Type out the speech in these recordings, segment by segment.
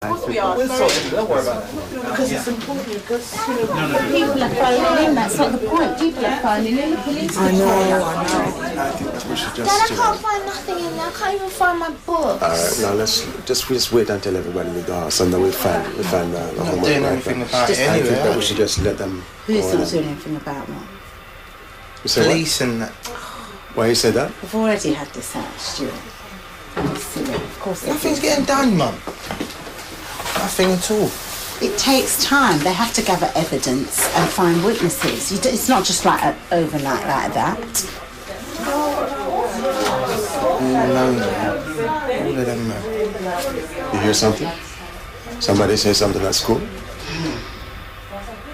We'll sort it. Don't worry about that. Because it's important. Because people are phoning in. That's not the point. People are phoning in. The police. I know. I think we should just. Dad, I can't find nothing in there. I can't even find my books. All right, now let's just wait until everybody leaves the house, and then we'll find the homework. Not doing anything about it I anyway. think that we should just let them. Who's not doing anything about what? Police and that. Why you say that? We've already had this out, Stuart. Of course. Nothing's getting done, Mum. Nothing at all. It takes time. They have to gather evidence and find witnesses. It's not just like overnight like that. All of them know. You hear something? Somebody say something at school?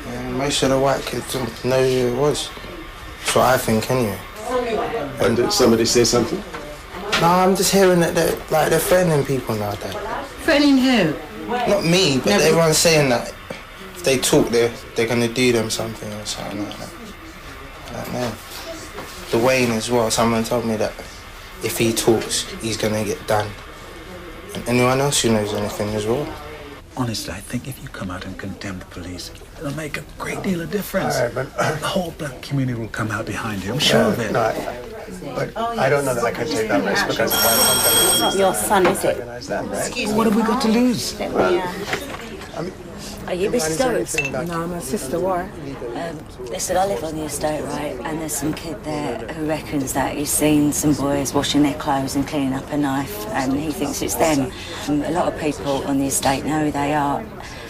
Yeah, most of the white kids don't know who it was. That's what I think, anyway. And did somebody say something? No, I'm just hearing that they're threatening people now, Dad. Threatening who? Not me, but everyone's saying that if they talk, they're going to do them something or something like that. I don't know. Dwayne as well, someone told me that if he talks, he's going to get done. And anyone else who knows anything as well. Honestly, I think if you come out and condemn the police, it'll make a great deal of difference. All right, but the whole black community will come out behind you, I'm sure of it. But I don't know that I can take that risk because It's not your son, is it? them, right? What have we got to lose? Are you Mrs. Stewart? No, my sister, why? Listen, I live on the estate, right, and there's some kid there who reckons that he's seen some boys washing their clothes and cleaning up a knife, and he thinks it's them. A lot of people on the estate know who they are,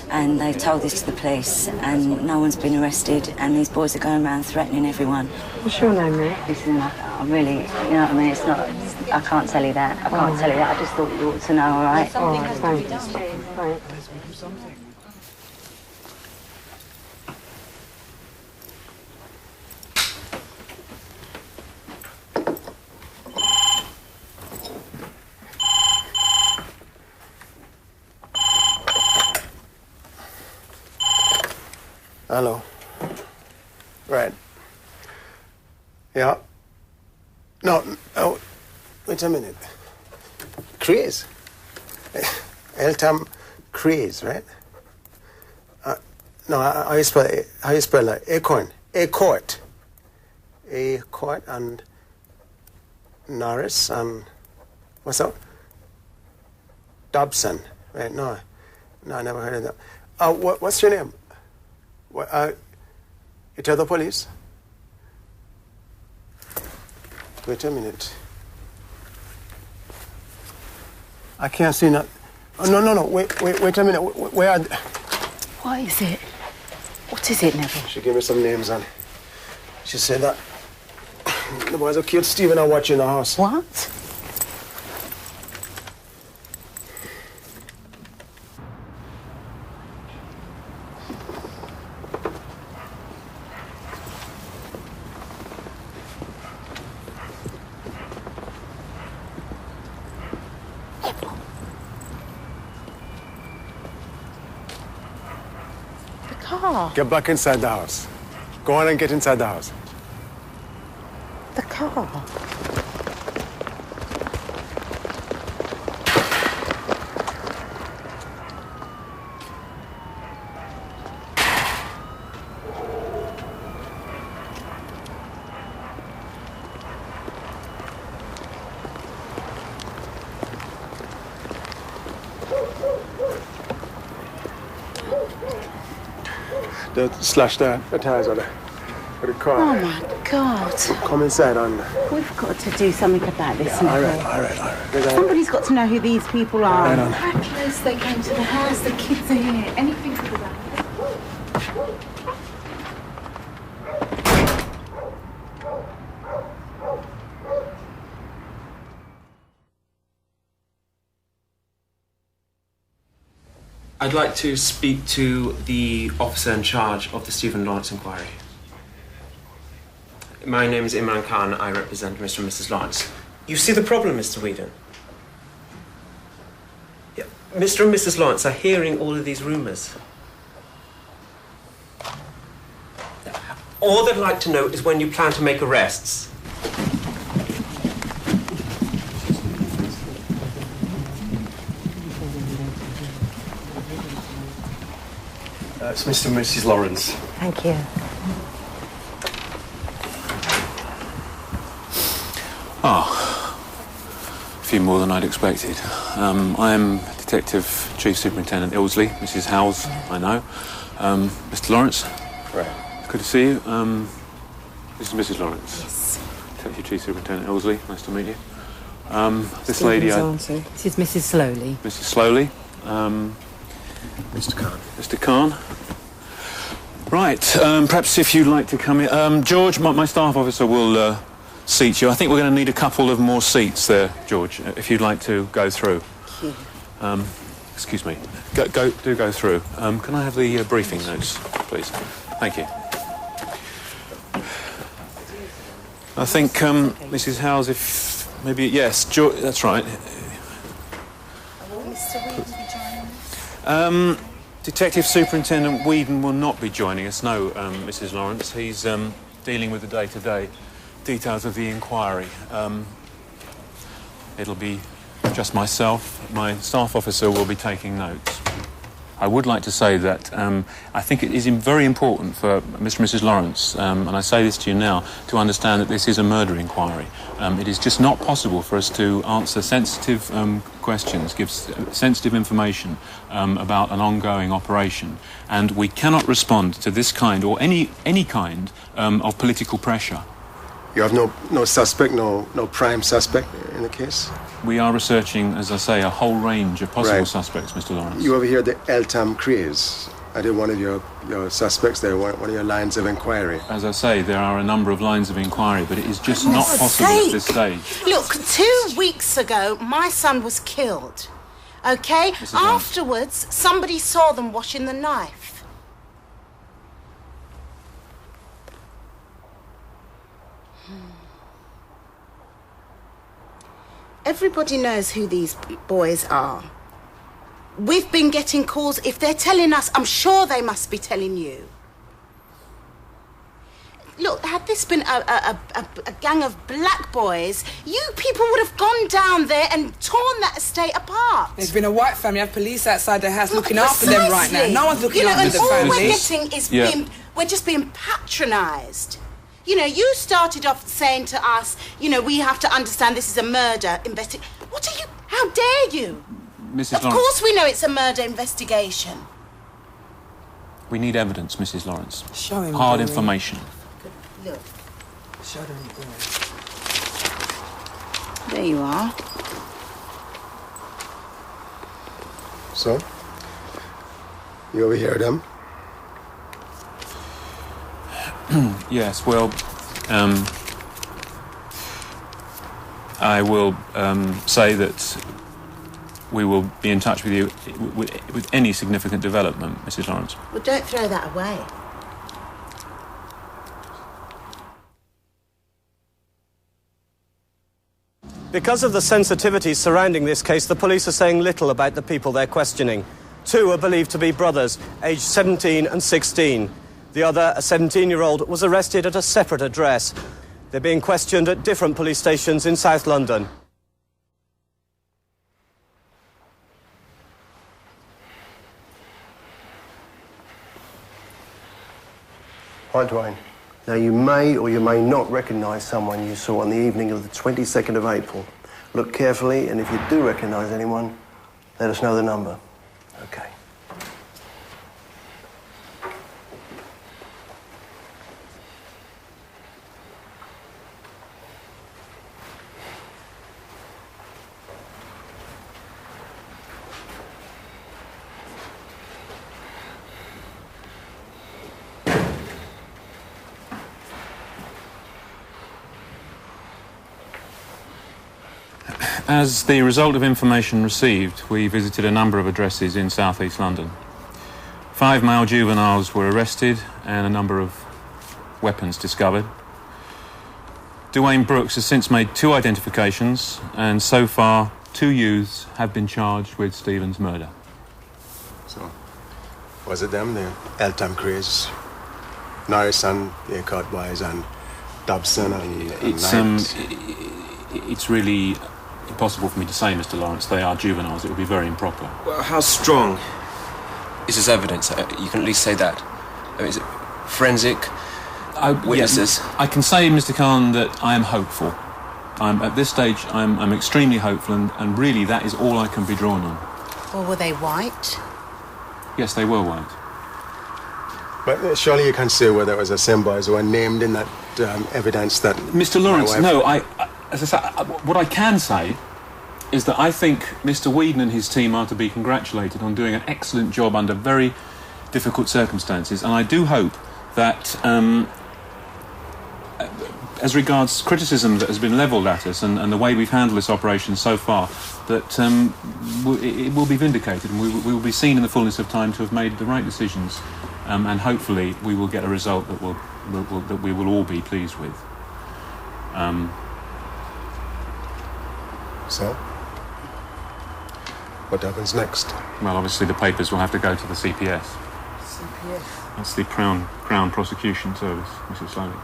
and they've told this to the police, and no one's been arrested, and these boys are going around threatening everyone. What's your name, mate? Listen, I really, you know what I mean, it's not, I can't tell you that, I can't tell you that, I just thought you ought to know, all right? All right, thank you. Right. Hello. Right. Yeah. No, wait a minute. Craze. Eltham craze, right? No, how you spell that? Acorn. A-court. A-court and Norris and what's that? Dobson. Right, no, I never heard of that. What's your name? You tell the police? Wait a minute. I can't see that. Oh, no. Wait a minute. Where are they? What is it? What is it, Neville? She gave me some names and she said that the boys who killed Stephen are watching the house. What? Car. Get back inside the house. Go on and get inside the house. The car. They slashed the tires on the car. Oh, my God. Come inside and... We've got to do something about this, All Neville. right. Somebody's got to know who these people are. Right on. How close they came to the house, the kids are here. Anything could have happened. I'd like to speak to the officer in charge of the Stephen Lawrence inquiry. My name is Imran Khan. I represent Mr. and Mrs. Lawrence. You see the problem, Mr. Whedon? Yeah. Mr. and Mrs. Lawrence are hearing all of these rumours. All they'd like to know is when you plan to make arrests. It's Mr. and Mrs. Lawrence. Thank you. A few more than I'd expected. I am Detective Chief Superintendent Ilsley, Mrs. Howells, I know. Mr. Lawrence? Right. Good to see you. This is Mrs. Lawrence. Yes. Detective Chief Superintendent Ilsley, nice to meet you. This lady, This is Mrs. Slowly. Mrs. Slowly. Mr. Khan. Mr. Khan. Right, perhaps if you'd like to come in. George, my staff officer will seat you. I think we're going to need a couple of more seats there, George, if you'd like to go through. Excuse me. Do go through. Can I have the briefing notes, please? Thank you. I think, Mrs. Howells, if maybe... Yes, George, that's right. Detective Superintendent Whedon will not be joining us, no, Mrs. Lawrence. He's dealing with the day-to-day details of the inquiry. It'll be just myself. My staff officer will be taking notes. I would like to say that I think it is very important for Mr. and Mrs. Lawrence, and I say this to you now, to understand that this is a murder inquiry. It is just not possible for us to answer sensitive questions, give sensitive information about an ongoing operation, and we cannot respond to this kind or any kind of political pressure. You have no suspect, no prime suspect in the case? We are researching, as I say, a whole range of possible suspects, Mr. Lawrence. You over here the Eltham craze. I did one of your suspects there, one of your lines of inquiry. As I say, there are a number of lines of inquiry, but it is just not possible at this stage. Look, 2 weeks ago, my son was killed. Okay? Afterwards, somebody saw them washing the knife. Everybody knows who these boys are. We've been getting calls. If they're telling us, I'm sure they must be telling you. Look, had this been a gang of black boys, you people would have gone down there and torn that estate apart. There's been a white family, have police outside their house looking after them right now. No one's looking after the family. family. All we're getting is we're just being patronised. You know, you started off saying to us, you know, we have to understand this is a murder investigation. What are you... How dare you? Mrs. Of course we know it's a murder investigation. We need evidence, Mrs. Lawrence. Show him. Hard information. Look. Show them. There you are. So? You over here, them? Yes, well, I will say that we will be in touch with you with any significant development, Mrs. Lawrence. Well, don't throw that away. Because of the sensitivities surrounding this case, the police are saying little about the people they're questioning. 2 are believed to be brothers, aged 17 and 16. The other, a 17-year-old, was arrested at a separate address. They're being questioned at different police stations in South London. Right, Dwayne. Now, you may or you may not recognise someone you saw on the evening of the 22nd of April. Look carefully, and if you do recognise anyone, let us know the number. Okay. As the result of information received, we visited a number of addresses in South East London. 5 male juveniles were arrested and a number of weapons discovered. Dwayne Brooks has since made 2 identifications, and so far 2 youths have been charged with Stephen's murder. So, was it them, the Eltham craze? Norris and the Eckhart boys and Dobson and It's really impossible for me to say, Mr. Lawrence. They are juveniles. It would be very improper. Well, how strong is as evidence? You can at least say that. Is it forensic witnesses? Yeah, I can say, Mr. Khan, that I am hopeful. At this stage, I'm extremely hopeful, and really that is all I can be drawn on. Or were they white? Yes, they were white. But surely you can say whether it was the same boys who were named in that evidence that... Mr. Lawrence, no, as I say, what I can say is that I think Mr. Whedon and his team are to be congratulated on doing an excellent job under very difficult circumstances, and I do hope that as regards criticism that has been levelled at us and the way we've handled this operation so far, that it will be vindicated, and we will be seen in the fullness of time to have made the right decisions, and hopefully we will get a result that we will all be pleased with. So, what happens next? Well, obviously the papers will have to go to the CPS. CPS? That's the Crown Prosecution Service, Mrs. Slowly.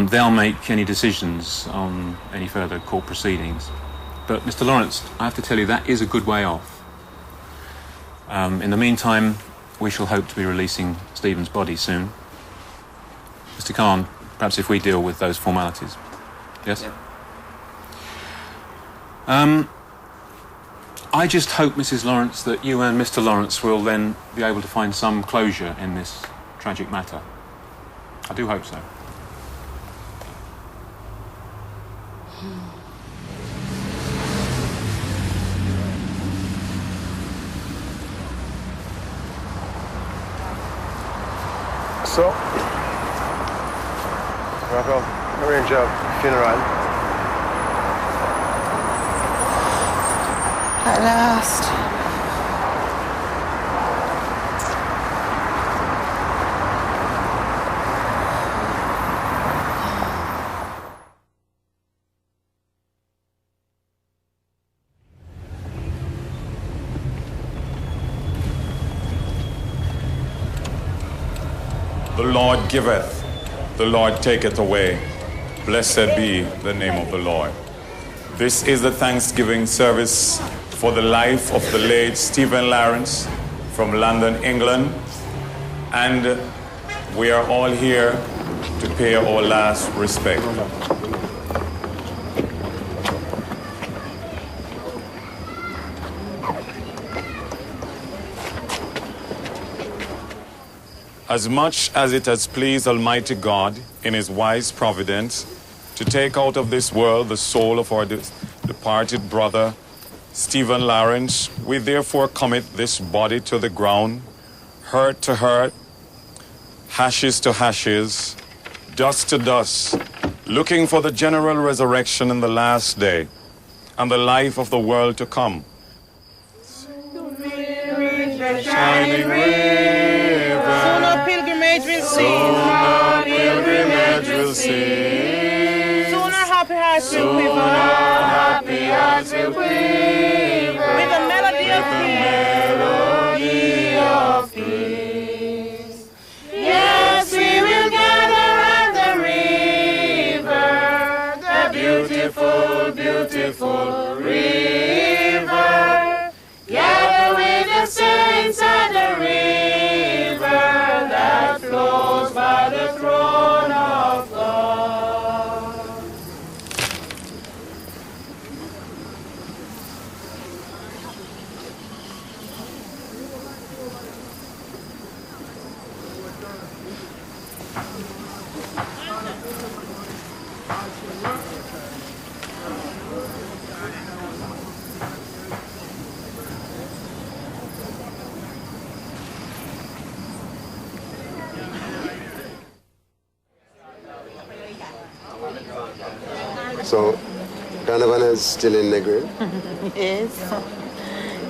They'll make any decisions on any further court proceedings. But, Mr. Lawrence, I have to tell you, that is a good way off. In the meantime, we shall hope to be releasing Stephen's body soon. Mr. Khan, perhaps if we deal with those formalities. Yes? Yeah. I just hope, Mrs. Lawrence, that you and Mr. Lawrence will then be able to find some closure in this tragic matter. I do hope so. So, Rocco, arrange a funeral. At last. The Lord giveth, the Lord taketh away. Blessed be the name of the Lord. This is the Thanksgiving service for the life of the late Stephen Lawrence from London, England. And we are all here to pay our last respect. As much as it has pleased Almighty God in his wise providence to take out of this world the soul of our departed brother, Stephen Lawrence, we therefore commit this body to the ground, hurt to hurt, ashes to ashes, dust to dust, looking for the general resurrection in the last day and the life of the world to come. Shining river, sooner pilgrimage will see. Sooner pilgrimage will see. Sooner happy hearts will quiver. Happy hearts will quiver. With a melody of peace. Yes, we will gather at the river, the beautiful, beautiful river. Gather with the saints at the river that flows by the throne of God. So, Donovan is still in Negril? Yes.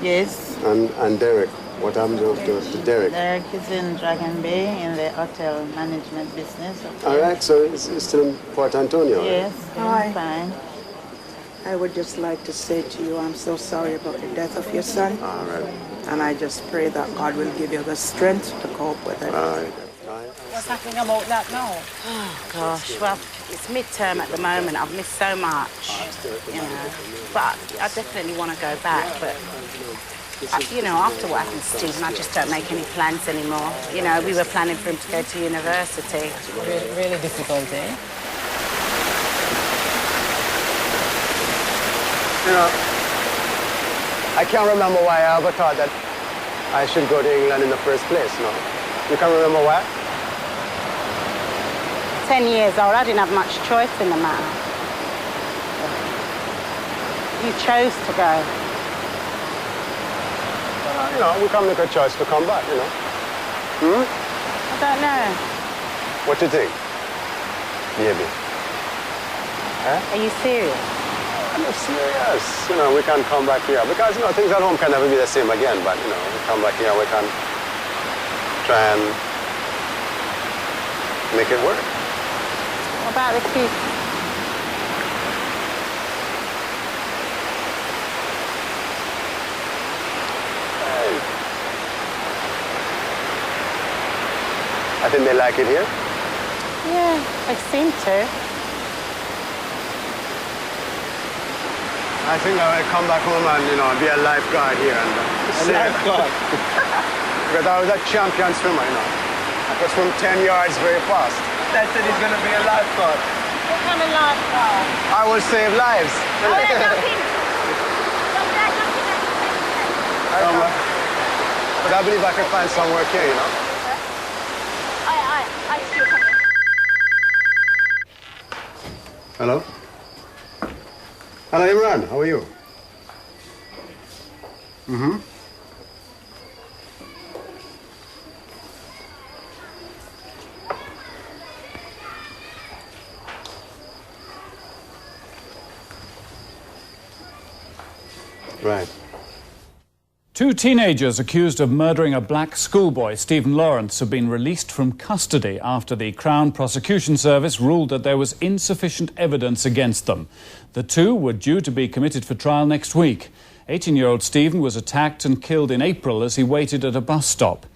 Yes. And Derek, what happened to Derek? Derek is in Dragon Bay in the hotel management business. All right, so he's still in Port Antonio? Yes, Hi. fine. I would just like to say to you, I'm so sorry about the death of your son. All right. And I just pray that God will give you the strength to cope with it. All right. What's happening about that now? Oh, gosh, well, it's midterm at the moment. I've missed so much, you know. But I definitely want to go back, but You know, after what happened to Stephen, I just don't make any plans anymore. You know, we were planning for him to go to university. Really difficult, eh? You know, I can't remember why I ever thought that I should go to England in the first place, no. You can remember why? 10 years old, I didn't have much choice in the matter. You chose to go. You know, we can make a choice to come back, you know. I don't know. What do you think? Maybe. Are you serious? I'm serious. You know, we can come back here. Because, you know, things at home can never be the same again. But, you know, we come back here, we can try and make it work. What about the kids? I think they like it here. Yeah, they seem to. I think I will come back home and, you know, be a lifeguard here. And, A lifeguard? Because I was a champion swimmer, you know. I could swim 10 yards very fast. That said he's going to be a lifeguard. What kind of lifeguard? I will save lives. But I believe I can find some work here, you know. Hello? Hello, Imran. How are you? Right. Two teenagers accused of murdering a black schoolboy, Stephen Lawrence, have been released from custody after the Crown Prosecution Service ruled that there was insufficient evidence against them. The two were due to be committed for trial next week. 18-year-old Stephen was attacked and killed in April as he waited at a bus stop.